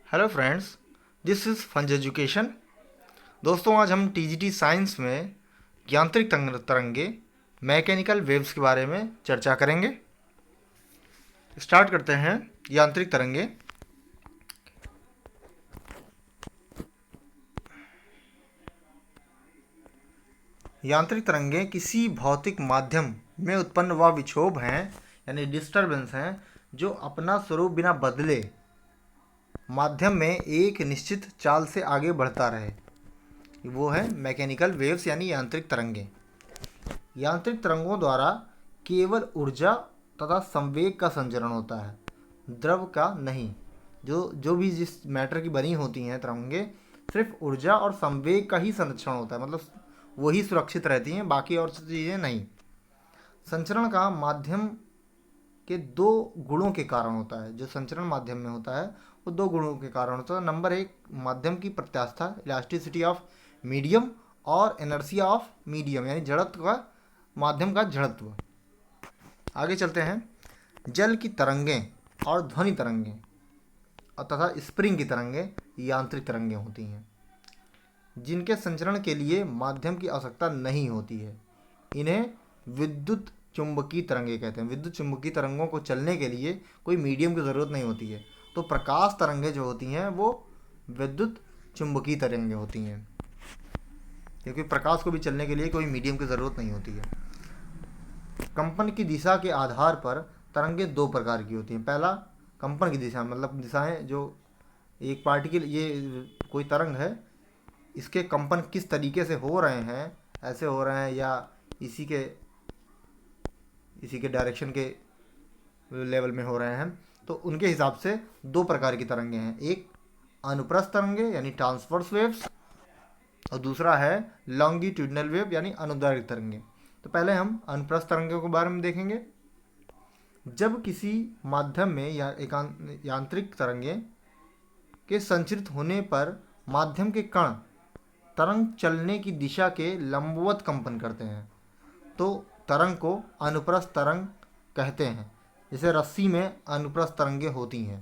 Hello friends, this is Funz education. दोस्तों, आज हम टीजीटी साइंस में यांत्रिक तरंगे मैकेनिकल वेव्स के बारे में चर्चा करेंगे। स्टार्ट करते हैं। यांत्रिक तरंगे। यांत्रिक तरंगे किसी भौतिक माध्यम में उत्पन्न वह विक्षोभ हैं, यानी डिस्टरबेंस हैं, जो अपना स्वरूप बिना बदले माध्यम में एक निश्चित चाल से आगे बढ़ता रहे। वो है मैकेनिकल वेव्स यानी यांत्रिक तरंगे। यांत्रिक तरंगों द्वारा केवल ऊर्जा तथा संवेग का संचरण होता है, द्रव का नहीं। जो जो भी जिस मैटर की बनी होती हैं तरंगे, सिर्फ ऊर्जा और संवेग का ही संरक्षण होता है, मतलब वही सुरक्षित रहती हैं, बाकी और चीज़ें नहीं। संचरण का माध्यम के दो गुणों के कारण होता है। जो संचरण माध्यम में होता है वो दो गुणों के कारण होता है। नंबर एक, माध्यम की प्रत्यास्थता, इलास्टिसिटी ऑफ मीडियम, और एनर्सिया ऑफ मीडियम यानी जड़त्व का, माध्यम का जड़त्व। आगे चलते हैं। जल की तरंगें और ध्वनि तरंगें और तथा स्प्रिंग की तरंगें यांत्रिक तरंगें होती हैं, जिनके संचरण के लिए माध्यम की आवश्यकता नहीं होती है। इन्हें विद्युत चुंबकीय तरंगे कहते हैं। विद्युत चुंबकीय तरंगों को चलने के लिए कोई मीडियम की ज़रूरत नहीं होती है। तो प्रकाश तरंगें जो होती हैं वो विद्युत चुंबकीय तरंगें होती हैं, क्योंकि प्रकाश को भी चलने के लिए कोई मीडियम की ज़रूरत नहीं होती है। कंपन की दिशा के आधार पर तरंगें दो प्रकार की होती हैं। पहला, कंपन की दिशा, मतलब दिशाएं जो एक पार्टिकल, ये कोई तरंग है, इसके कंपन किस तरीके से हो रहे हैं, ऐसे हो रहे हैं या इसी के डायरेक्शन के लेवल में हो रहे हैं, तो उनके हिसाब से दो प्रकार की तरंगे हैं। एक अनुप्रस्थ तरंगे यानी ट्रांसवर्स वेव्स, और दूसरा है लॉन्गिट्यूडनल वेव यानी अनुदैर्घ्य तरंगे। तो पहले हम अनुप्रस्थ तरंगों के बारे में देखेंगे। जब किसी माध्यम में या यांत्रिक तरंगे के संचरित होने पर माध्यम के कण तरंग चलने की दिशा के लंबवत कंपन करते हैं, तो तरंग को अनुप्रस्थ तरंग कहते हैं। जैसे रस्सी में अनुप्रस्थ तरंगे होती हैं।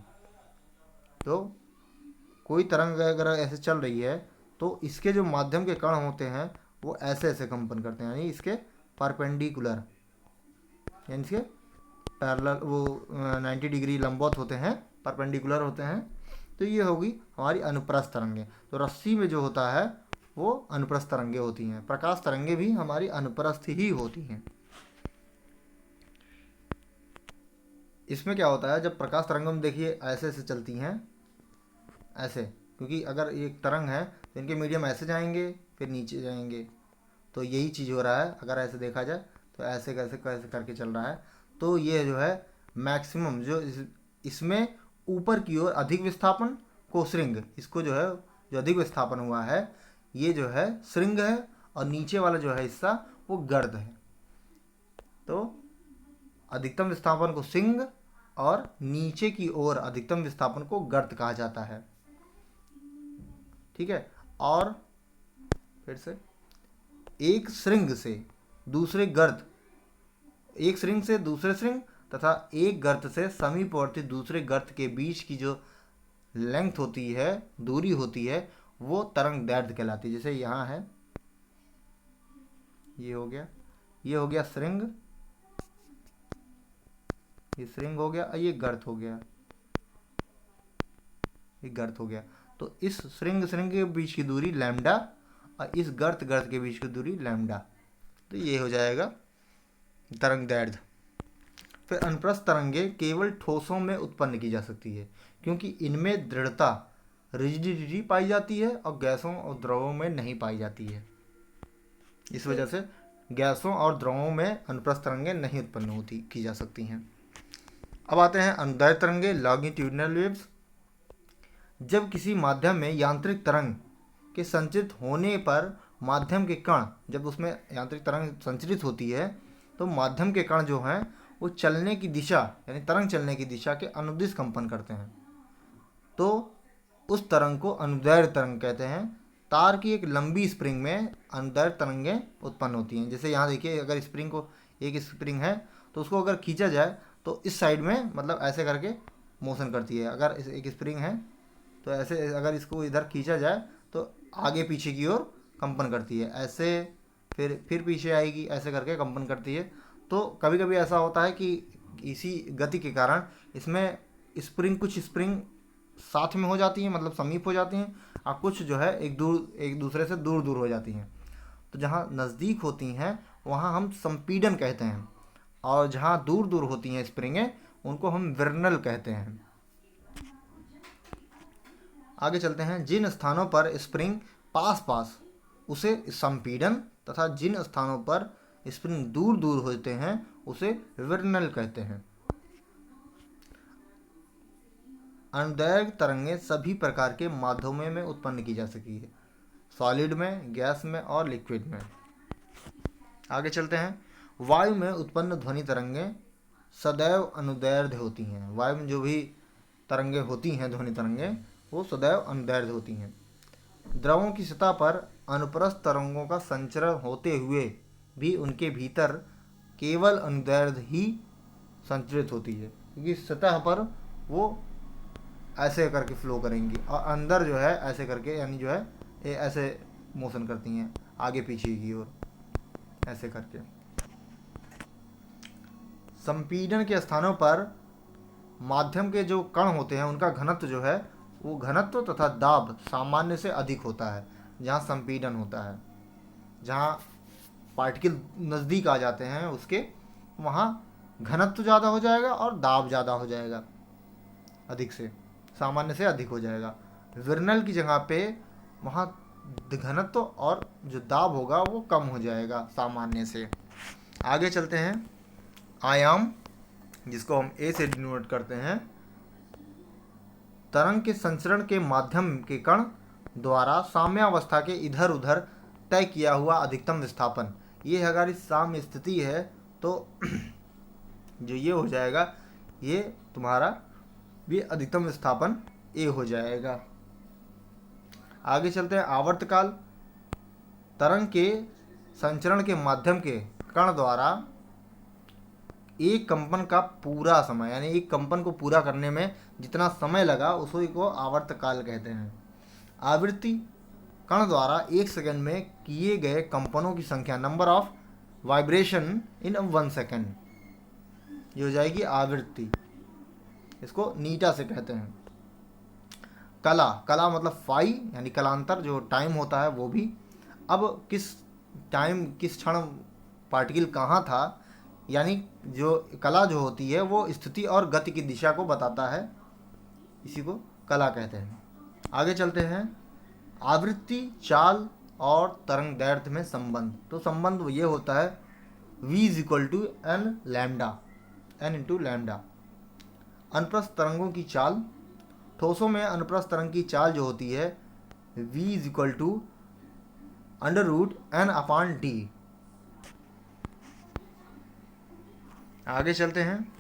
तो कोई तरंग अगर ऐसे चल रही है तो इसके जो माध्यम के कण होते हैं वो ऐसे ऐसे कंपन करते हैं, यानी इसके परपेंडिकुलर, यानी इसके पैरेलल, वो 90 डिग्री लंबवत होते हैं, परपेंडिकुलर होते हैं। तो ये होगी हमारी अनुप्रस्थ तरंगे। तो रस्सी में जो होता है वो अनुप्रस्थ तरंगे होती हैं। प्रकाश तरंगे भी हमारी अनुप्रस्थ ही होती हैं। इसमें क्या होता है, जब प्रकाश तरंगों में देखिए ऐसे ऐसे चलती हैं, ऐसे, क्योंकि अगर एक तरंग है तो इनके मीडियम ऐसे जाएंगे फिर नीचे जाएंगे। तो यही चीज़ हो रहा है। अगर ऐसे देखा जाए तो ऐसे कैसे कैसे करके चल रहा है। तो ये जो है मैक्सिमम जो इसमें ऊपर की ओर अधिक विस्थापन को श्रृंग, इसको जो है, जो अधिक विस्थापन हुआ है ये जो है श्रृंग है, और नीचे वाला जो है हिस्सा वो गर्द है। तो अधिकतम विस्थापन को सिंग और नीचे की ओर अधिकतम विस्थापन को गर्त कहा जाता है। ठीक है। और फिर से, एक श्रृंग से दूसरे गर्त, एक श्रृंग से दूसरे श्रृंग तथा एक गर्त से समीपवर्ती दूसरे गर्त के बीच की जो लेंथ होती है, दूरी होती है, वो तरंग दैर्ध्य कहलाती है। जैसे यहाँ है, ये हो गया श्रृंग, ये श्रृंग हो गया, और ये गर्त हो गया, ये गर्त हो गया। तो इस श्रृंग श्रृंग के बीच की दूरी लैम्डा, और इस गर्त गर्त के बीच की दूरी लैम्डा। तो ये हो जाएगा तरंग दैर्ध्य। फिर अनुप्रस्थ तरंगे केवल ठोसों में उत्पन्न की जा सकती है, क्योंकि इनमें दृढ़ता, रिजिडिटी पाई जाती है, और गैसों और द्रवों में नहीं पाई जाती है। इस वजह से गैसों और द्रवों में अनुप्रस्थ तरंगे नहीं उत्पन्न की जा सकती हैं। अब आते हैं अनुदैर्घ्य तरंगे, लॉन्गिट्यूडनल वेव्स। जब किसी माध्यम में यांत्रिक तरंग के संचरित होने पर माध्यम के कण, जब उसमें यांत्रिक तरंग संचरित होती है तो माध्यम के कण जो हैं वो चलने की दिशा, यानी तरंग चलने की दिशा के अनुदिश कंपन करते हैं, तो उस तरंग को अनुदैर्घ्य तरंग कहते हैं। तार की एक लंबी स्प्रिंग में अनुदैर्घ्य तरंगें उत्पन्न होती हैं। जैसे यहाँ देखिए, अगर स्प्रिंग को, एक स्प्रिंग है तो उसको अगर खींचा जाए तो इस साइड में, मतलब ऐसे करके मोशन करती है। अगर एक स्प्रिंग है तो ऐसे अगर इसको इधर खींचा जाए तो आगे पीछे की ओर कंपन करती है, ऐसे फिर पीछे आएगी, ऐसे करके कंपन करती है। तो कभी कभी ऐसा होता है कि इसी गति के कारण इसमें कुछ स्प्रिंग साथ में हो जाती हैं, मतलब समीप हो जाती हैं, और कुछ जो है एक दूसरे से दूर दूर हो जाती हैं। तो जहाँ नज़दीक होती हैं वहाँ हम संपीडन कहते हैं, और जहाँ दूर दूर होती हैं स्प्रिंगें उनको हम विर्नल कहते हैं। आगे चलते हैं। जिन स्थानों पर स्प्रिंग पास पास उसे संपीडन, तथा जिन स्थानों पर स्प्रिंग दूर दूर होते हैं उसे विर्नल कहते हैं। अनुदैर्घ्य तरंगें सभी प्रकार के माध्यमों में उत्पन्न की जा सकती है, सॉलिड में, गैस में और लिक्विड में। आगे चलते हैं। वायु में उत्पन्न ध्वनि तरंगें सदैव अनुदैर्घ्य होती हैं। वायु में जो भी तरंगें होती हैं, ध्वनि तरंगें, वो सदैव अनुदैर्घ्य होती हैं। द्रवों की सतह पर अनुप्रस्थ तरंगों का संचरण होते हुए भी उनके भीतर केवल अनुदैर्घ्य ही संचरित होती है, क्योंकि सतह पर वो ऐसे करके फ्लो करेंगी और अंदर जो है ऐसे करके, यानी जो है ये ऐसे मोशन करती हैं आगे पीछे की ओर, ऐसे करके। संपीडन के स्थानों पर माध्यम के जो कण होते हैं उनका घनत्व जो है वो घनत्व तथा दाब सामान्य से अधिक होता है जहाँ संपीडन होता है। जहाँ पार्टिकल नज़दीक आ जाते हैं उसके, वहाँ घनत्व ज़्यादा हो जाएगा और दाब ज़्यादा हो जाएगा, अधिक से, सामान्य से अधिक हो जाएगा। विर्नल की जगह पे वहाँ घनत्व और जो दाब होगा वो कम हो जाएगा सामान्य से। आगे चलते हैं। आयाम, जिसको हम ए से डिनोट करते हैं, तरंग के संचरण के माध्यम के कण द्वारा साम्यावस्था के इधर उधर तय किया हुआ अधिकतम विस्थापन। ये अगर इस साम्य स्थिति है तो जो ये हो जाएगा, ये तुम्हारा भी अधिकतम विस्थापन ए हो जाएगा। आगे चलते हैं। आवर्तकाल, तरंग के संचरण के माध्यम के कण द्वारा एक कंपन का पूरा समय, यानी एक कंपन को पूरा करने में जितना समय लगा उसी को आवर्तकाल कहते हैं। आवृत्ति, कण द्वारा एक सेकंड में किए गए कंपनों की संख्या, number of vibration in 1 second, ये हो जाएगी आवृत्ति। इसको नीटा से कहते हैं। कला, कला मतलब फाई, यानी कलांतर, जो टाइम होता है वो भी। अब किस टाइम, किस क्षण पार्टिकल कहाँ था, यानी जो कला जो होती है वो स्थिति और गति की दिशा को बताता है, इसी को कला कहते हैं। आगे चलते हैं। आवृत्ति, चाल और तरंग दैर्घ्य में संबंध। तो संबंध ये होता है v = n lambda, n × lambda. अनुप्रस्थ तरंगों की चाल, ठोसों में अनुप्रस्थ तरंग की चाल जो होती है v = √n/d। आगे चलते हैं।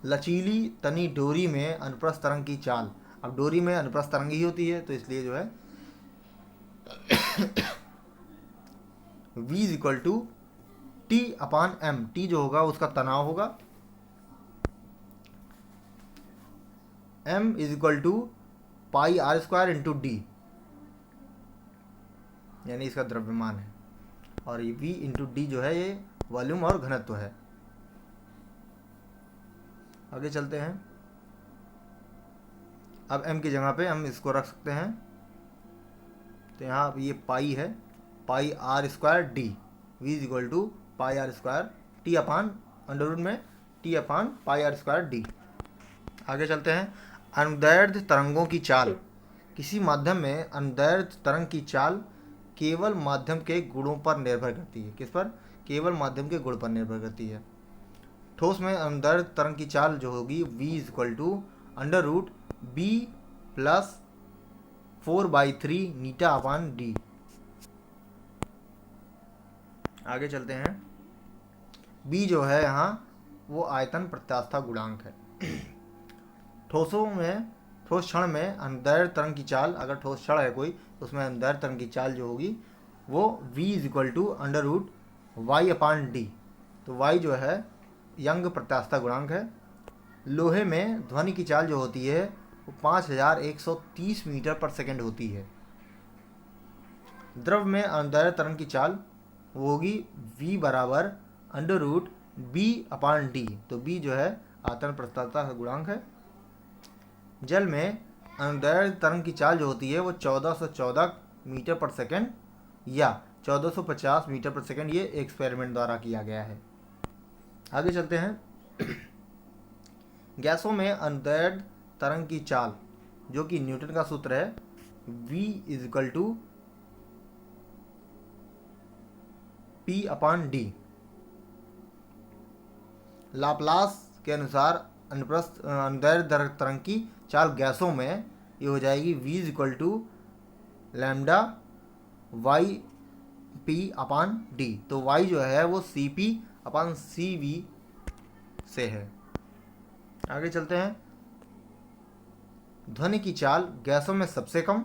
लचीली तनी डोरी में अनुप्रस्थ तरंग की चाल। अब डोरी में अनुप्रस्थ तरंग ही होती है, तो इसलिए जो है v = T/m, T जो होगा उसका तनाव होगा, m = πr² × d, यानी इसका द्रव्यमान है, और ये v × d जो है ये वॉल्यूम और घनत्व है। आगे चलते हैं। अब m की जगह पे हम इसको रख सकते हैं, तो यहाँ ये पाई है, πr²d, v = πr² T/√में T/πr²d। आगे चलते हैं। अनुदैर्घ्य तरंगों की चाल, किसी माध्यम में अनुदैर्घ्य तरंग की चाल केवल माध्यम के गुणों पर निर्भर करती है। किस पर? केवल माध्यम के गुण पर निर्भर करती है। ठोस में अनुदैर्घ्य तरंग की चाल जो होगी v = √b + 4/3 η/d। आगे चलते हैं। b जो है यहाँ वो आयतन प्रत्यास्था गुणांक है। ठोसों में, ठोस क्षण में अनुदैर्घ्य तरंग की चाल, अगर ठोस क्षण है कोई तो उसमें अनुदैर्घ्य तरंग की चाल जो होगी वो v = √y/d। तो y जो है यंग प्रत्यास्था गुणांक है। लोहे में ध्वनि की चाल जो होती है वो 5130 मीटर पर सेकंड होती है। द्रव में अनुदैर्ध्य तरंग की चाल वो होगी v बराबर अंडर रूट बी अपान डी। तो b जो है आतरण प्रस्थाता का गुणांक है। जल में अनुदैर्ध्य तरंग की चाल जो होती है वो 1414 मीटर पर सेकंड या 1450 मीटर पर सेकंड, ये एक्सपेरिमेंट द्वारा किया गया है। आगे चलते हैं। गैसों में अनुदैर्ध्य तरंग की चाल जो कि न्यूटन का सूत्र है v is equal to P upon D. Laplace के अनुसार अनुदैर्ध्य तरंग की चाल गैसों में ये हो जाएगी v is equal to lambda Y P upon D. तो y जो है वो C P upon C we से है। आगे चलते हैं। ध्वनि की चाल गैसों में सबसे कम,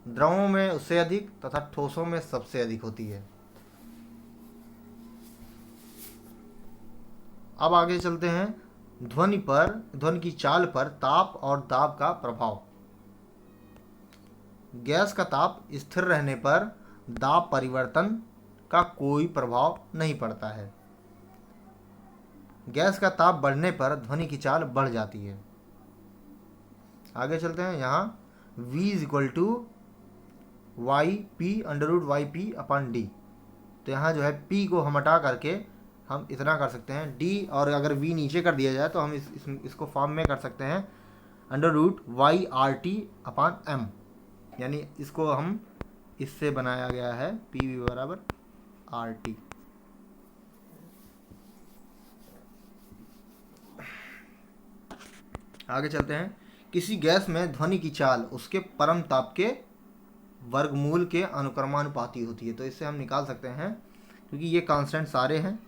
द्रवों में उससे अधिक तथा ठोसों में सबसे अधिक होती है। अब आगे चलते हैं। ध्वनि की चाल पर ताप और दाब का प्रभाव। गैस का ताप स्थिर रहने पर दाब परिवर्तन का कोई प्रभाव नहीं पड़ता है। गैस का ताप बढ़ने पर ध्वनि की चाल बढ़ जाती है। आगे चलते हैं। यहाँ v is equal to Y P under root Y P upon D. तो यहाँ जो है p को हम हटा करके हम इतना कर सकते हैं d, और अगर v नीचे कर दिया जाए तो हम इसको फॉर्म में कर सकते हैं under root Y R T upon M. यानी इसको हम इससे बनाया गया है पी वी बराबर आर टी। आगे चलते हैं। किसी गैस में ध्वनि की चाल उसके परम ताप के वर्गमूल के अनुक्रमानुपाती होती है। तो इससे हम निकाल सकते हैं, क्योंकि ये कांस्टेंट सारे हैं,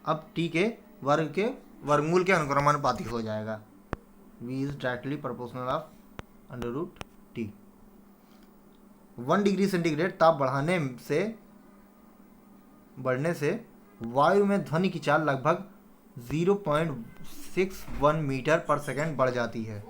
अब टी के वर्गमूल के अनुक्रमानुपाती हो जाएगा। v is directly proportional of under root T. 1 degree centigrade ताप बढ़ने से वायु में ध्वनि की चाल लगभग 0.61 मीटर पर सेकंड बढ़ जाती है।